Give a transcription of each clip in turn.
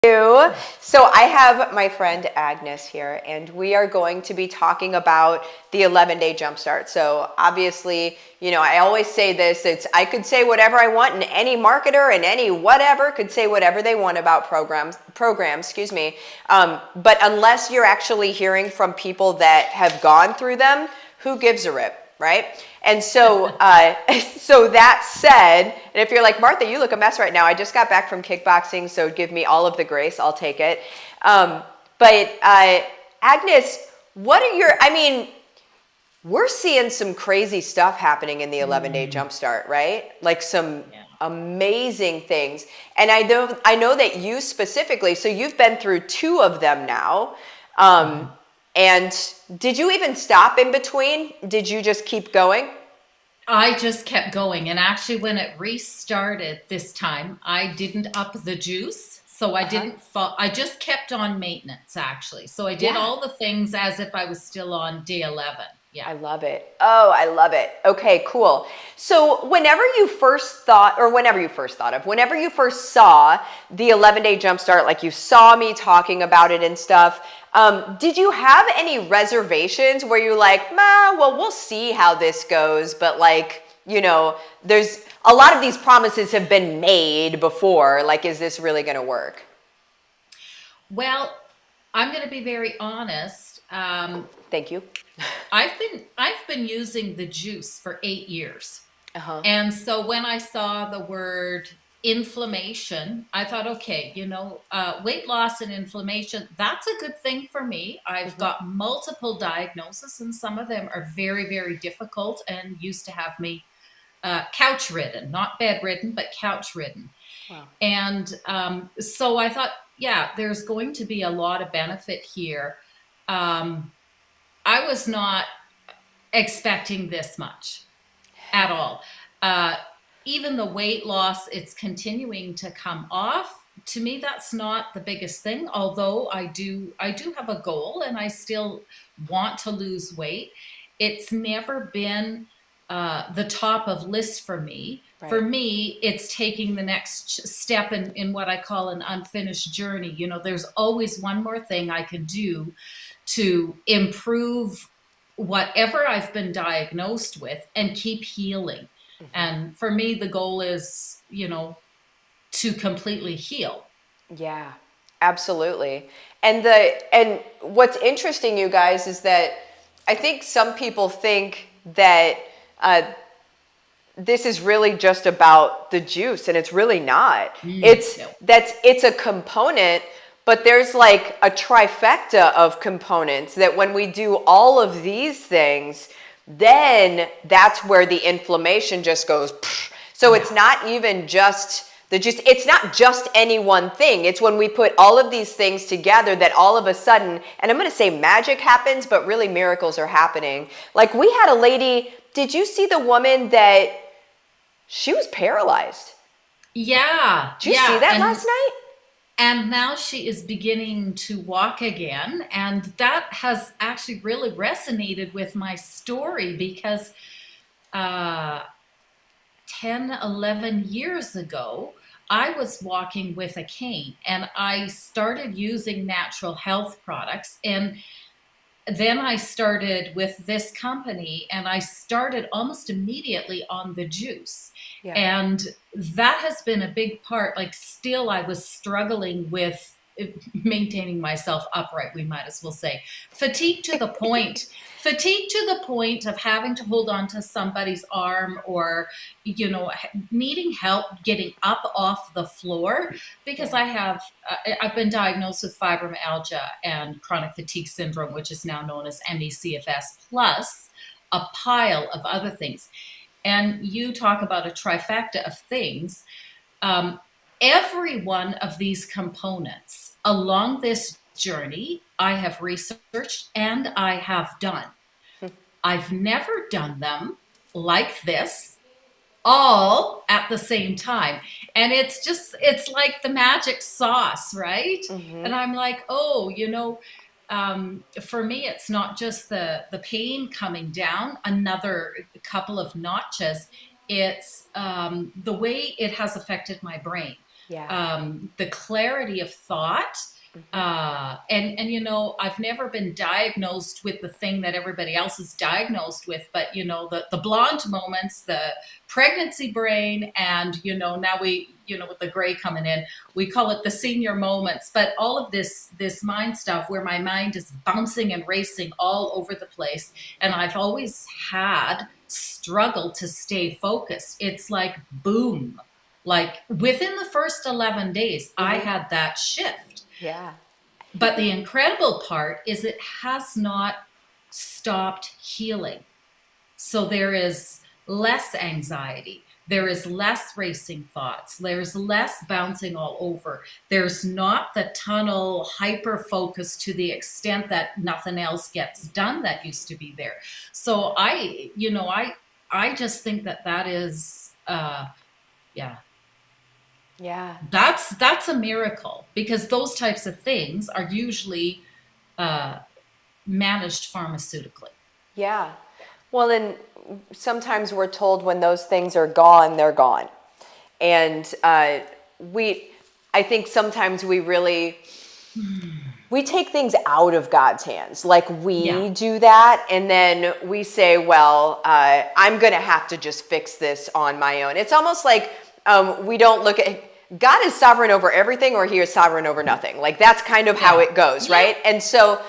You. So I have my friend Agnes here, and we are going to be talking about the 11-day Jumpstart. So obviously, I always say this, I could say whatever I want, and any marketer and any whatever could say whatever they want about programs, excuse me. But unless you're actually hearing from people that have gone through them, who gives a rip? Right? And so, so that said, and if you're like, Martha, you look a mess right now. I just got back from kickboxing, so give me all of the grace. I'll take it. But Agnes, we're seeing some crazy stuff happening in the 11-day Jumpstart, right? Like some amazing things. And I know that you specifically, so you've been through 2 of them now. And did you even stop in between? Did you just keep going? I just kept going. And actually, when it restarted this time, I didn't up the juice. So I didn't fall. I just kept on maintenance, actually. So I did Yeah. all the things as if I was still on day 11. Yeah. I love it. Oh, I love it. Okay, cool. So whenever you first saw the 11-day Jumpstart, like you saw me talking about it and stuff, did you have any reservations where you're like, well, we'll see how this goes, but there's a lot of these promises have been made before. Like, is this really going to work? Well, I'm going to be very honest. Thank you. I've been using the juice for 8 years. And so when I saw the word inflammation, I thought, okay, weight loss and inflammation, that's a good thing for me. I've got multiple diagnoses, and some of them are very, very difficult and used to have me couch ridden, not bedridden, but couch ridden. Wow. And so I thought, yeah, there's going to be a lot of benefit here. I was not expecting this much at all. Even the weight loss, it's continuing to come off. To me, that's not the biggest thing, although I do have a goal and I still want to lose weight. It's never been the top of list for me. Right. For me, it's taking the next step in what I call an unfinished journey. There's always one more thing I can do to improve whatever I've been diagnosed with and keep healing. And for me, the goal is, to completely heal. Yeah, absolutely. And what's interesting, you guys, is that I think some people think that this is really just about the juice, and it's really not. It's a component, but there's like a trifecta of components that when we do all of these things, then that's where the inflammation just goes. So it's not even just the juice. It's not just any one thing. It's when we put all of these things together that all of a sudden, and I'm going to say magic happens, but really miracles are happening. Like we had a lady, did you see the woman that she was paralyzed? Yeah. Did you see that last night? And now she is beginning to walk again. And that has actually really resonated with my story because 10, 11 years ago, I was walking with a cane and I started using natural health products. And then I started with this company and I started almost immediately on the juice. Yeah. And that has been a big part. Like still I was struggling with maintaining myself upright, we might as well say. Fatigue to the point of having to hold on to somebody's arm or, needing help getting up off the floor because I've been diagnosed with fibromyalgia and chronic fatigue syndrome, which is now known as ME/CFS, plus a pile of other things. And you talk about a trifecta of things. Every one of these components along this journey, I have researched and I have done. I've never done them like this all at the same time. And it's like the magic sauce, right? And I'm like, for me, it's not just the pain coming down another couple of notches. It's the way it has affected my brain. Yeah. the clarity of thought. Hmm. And I've never been diagnosed with the thing that everybody else is diagnosed with, but the blonde moments, the pregnancy brain, and now with the gray coming in, we call it the senior moments. But all of this mind stuff where my mind is bouncing and racing all over the place, and I've always had struggle to stay focused. It's like boom, like within the first 11 days I Hmm. had that shift. Yeah. But the incredible part is it has not stopped healing. So there is less anxiety. There is less racing thoughts. There's less bouncing all over. There's not the tunnel hyper focus to the extent that nothing else gets done that used to be there. So I just think that is, yeah, Yeah. that's a miracle, because those types of things are usually uh, managed pharmaceutically. Yeah. Well, and sometimes we're told when those things are gone, they're gone. And we, I think sometimes we take things out of God's hands. Like Yeah, we do that, and then we say, well, I'm going to have to just fix this on my own. It's almost like we don't look at God is sovereign over everything, or he is sovereign over nothing. Like that's kind of how yeah, it goes, yeah, right? And so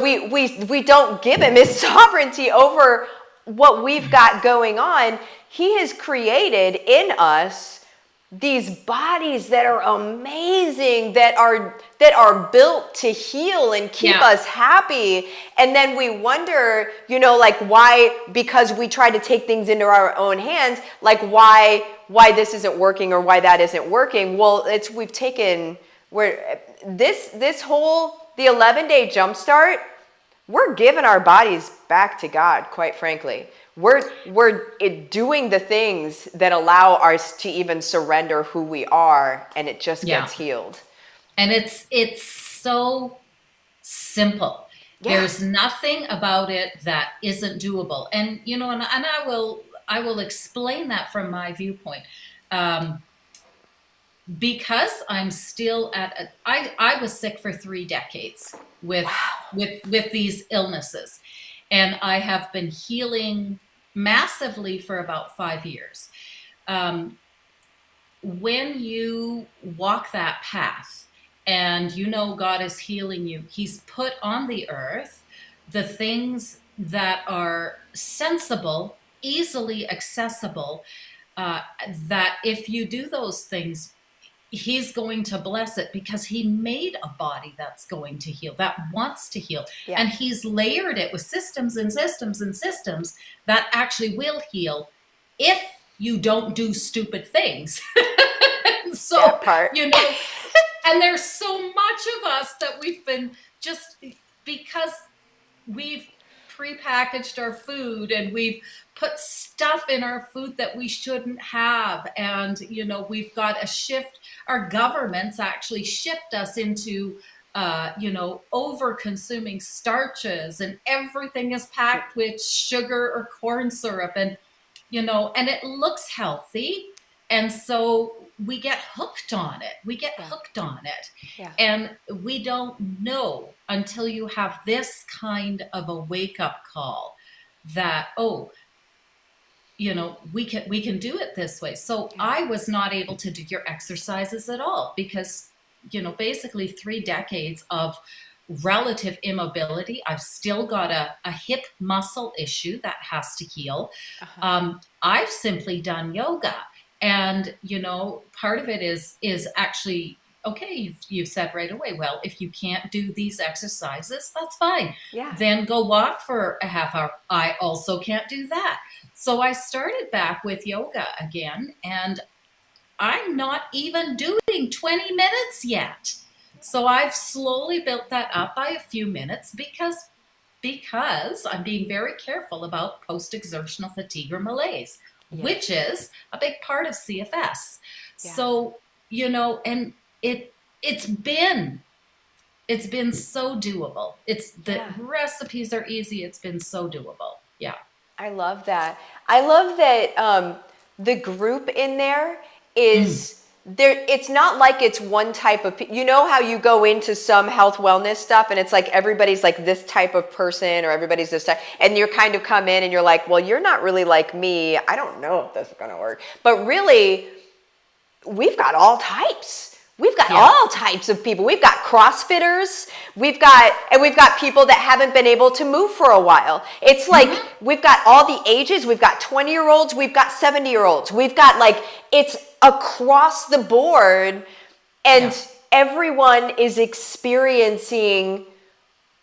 we don't give him his sovereignty over what we've got going on. He has created in us these bodies that are amazing, that are built to heal and keep yeah, us happy. And then we wonder, like why, because we try to take things into our own hands, like why this isn't working or why that isn't working. Well, we've taken where this whole the 11-day jumpstart, we're giving our bodies back to God, quite frankly. We're doing the things that allow us to even surrender who we are, and it just yeah. gets healed. And it's so simple. Yeah. There's nothing about it that isn't doable. And I will explain that from my viewpoint. Um, because I'm still I was sick for 3 decades with Wow. with these illnesses, and I have been healing massively for about 5 years. Um, when you walk that path and God is healing you, he's put on the earth the things that are sensible, easily accessible, uh, that if you do those things, he's going to bless it, because he made a body that's going to heal, that wants to heal. Yeah. And he's layered it with systems and systems and systems that actually will heal if you don't do stupid things. So, That part. you know, and there's so much of us that we've been just because we've prepackaged our food and we've put stuff in our food that we shouldn't have. And we've got to shift, our governments actually shift us into over consuming starches, and everything is packed with sugar or corn syrup, and it looks healthy. And so we get hooked on it. We get Yeah. hooked on it. Yeah. And we don't know until you have this kind of a wake up call that, oh, we can do it this way. So Yeah. I was not able to do your exercises at all, because basically 3 decades of relative immobility. I've still got a hip muscle issue that has to heal. Uh-huh. I've simply done yoga, and part of it is actually, okay, you've said right away, well, if you can't do these exercises, that's fine, Yeah. then go walk for a half hour. I also can't do that. So I started back with yoga again, and I'm not even doing 20 minutes yet. So I've slowly built that up by a few minutes, because I'm being very careful about post-exertional fatigue or malaise, which Yes. is a big part of CFS. Yeah. So, and it's been it's been so doable. It's the Yeah. recipes are easy. It's been so doable. Yeah. I love that. I love that the group in there Mm. is it's not like it's one type of, you know how you go into some health wellness stuff and it's like everybody's like this type of person or everybody's this type, and you're kind of come in and you're like, well, you're not really like me. I don't know if this is going to work. But really, we've got all types. We've got all types of people. We've got CrossFitters. We've got people that haven't been able to move for a while. It's like we've got all the ages. We've got 20-year-olds. We've got 70-year-olds. We've got it's across the board, and everyone is experiencing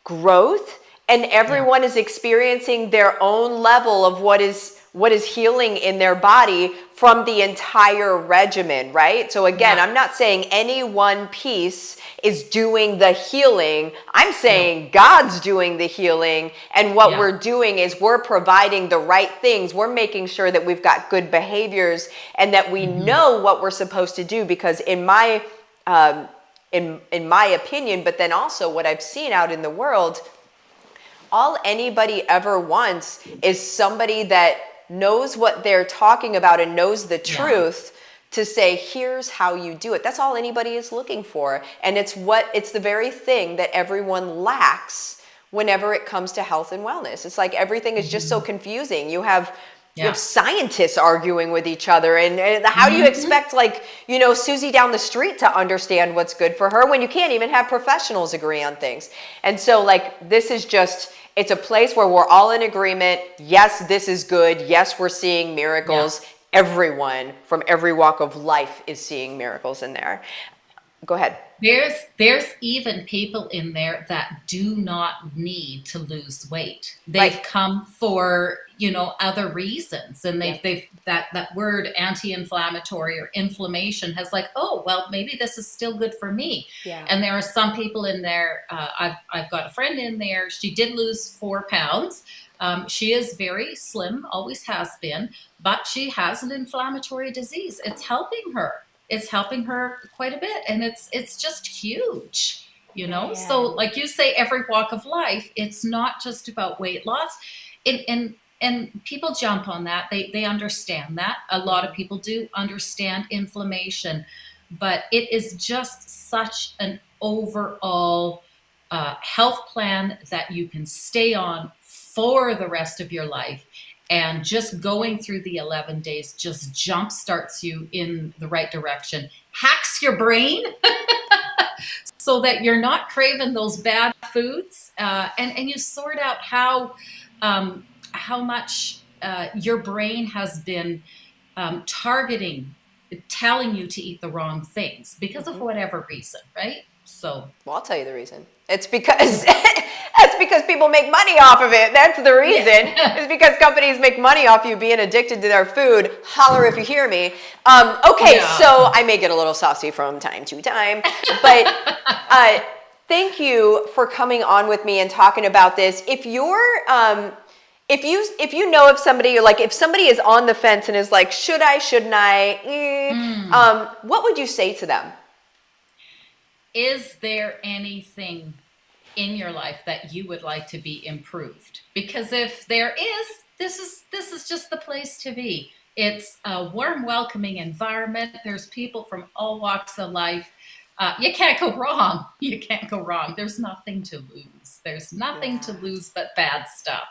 growth, and everyone is experiencing their own level of what is healing in their body from the entire regimen, right? So again, I'm not saying any one piece is doing the healing. I'm saying God's doing the healing, and what we're doing is we're providing the right things. We're making sure that we've got good behaviors and that we know what we're supposed to do, because in my opinion, but then also what I've seen out in the world, all anybody ever wants is somebody that knows what they're talking about and knows the truth to say, here's how you do it. That's all anybody is looking for. And it's the very thing that everyone lacks whenever it comes to health and wellness. It's like everything is just so confusing. You have scientists arguing with each other, and how do you expect Susie down the street to understand what's good for her when you can't even have professionals agree on things? And so this is just, it's a place where we're all in agreement. Yes, this is good. Yes, we're seeing miracles. Everyone from every walk of life is seeing miracles in there. Go ahead. There's even people in there that do not need to lose weight. They've come for, other reasons. And they've that word anti-inflammatory or inflammation has oh, well, maybe this is still good for me. Yeah. And there are some people in there. I've got a friend in there. She did lose 4 pounds. She is very slim, always has been, but she has an inflammatory disease. It's helping her. It's helping her quite a bit, and it's just huge, So like you say, every walk of life, it's not just about weight loss. And people jump on that. They understand that. A lot of people do understand inflammation, but it is just such an overall health plan that you can stay on for the rest of your life. And just going through the 11 days just jumpstarts you in the right direction, hacks your brain so that you're not craving those bad foods, and you sort out how much your brain has been targeting, telling you to eat the wrong things because of whatever reason, right? So, well, I'll tell you the reason. It's because that's because people make money off of it. That's the reason. It's because companies make money off you being addicted to their food. Holler if you hear me. So I may get a little saucy from time to time, but thank you for coming on with me and talking about this. If you're if you know of somebody, if somebody is on the fence and is like, should I, shouldn't I? What would you say to them? Is there anything in your life that you would like to be improved? Because if there is, this is just the place to be. It's a warm, welcoming environment. There's people from all walks of life. You can't go wrong. You can't go wrong. There's nothing to lose. There's nothing to lose but bad stuff.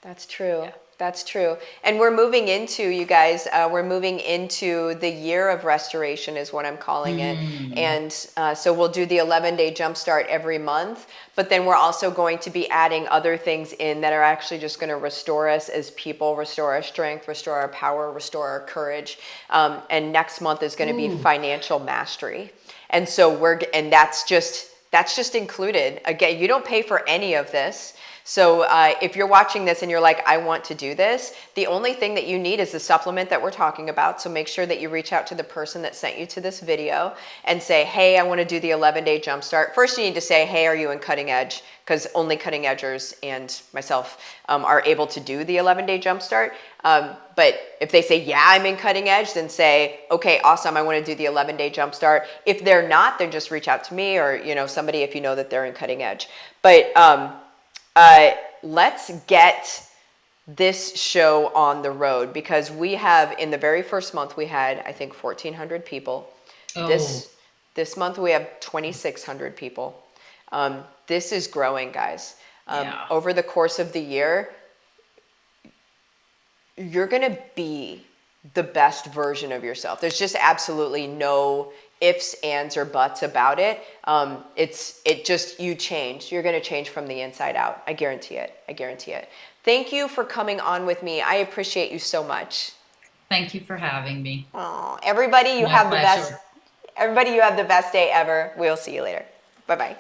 That's true. Yeah. That's true. And we're moving into, you guys, we're moving into the year of restoration is what I'm calling it. And so we'll do the 11-day Jumpstart every month, but then we're also going to be adding other things in that are actually just going to restore us as people, restore our strength, restore our power, restore our courage. And next month is going to be financial mastery. And so that's just included. Again, you don't pay for any of this. So if you're watching this and you're like, I want to do this, the only thing that you need is the supplement that we're talking about. So make sure that you reach out to the person that sent you to this video and say, hey, I want to do the 11-day Jumpstart. First, you need to say, hey, are you in Cutting Edge? Because only Cutting Edgers and myself are able to do the 11-day Jumpstart. But if they say, yeah, I'm in Cutting Edge, then say, okay, awesome, I want to do the 11-day Jumpstart. If they're not, then just reach out to me or somebody if you know that they're in Cutting Edge. But let's get this show on the road, because we have, in the very first month, we had, I think, 1,400 people. Oh, This month we have 2,600 people. This is growing, guys. yeah. Over the course of the year, you're going to be the best version of yourself. There's just absolutely no ifs, ands, or buts about it. It just, you change. You're going to change from the inside out. I guarantee it. I guarantee it. Thank you for coming on with me. I appreciate you so much. Thank you for having me. Oh, everybody, you My have the best. pleasure. Everybody, you have the best day ever. We'll see you later. Bye bye.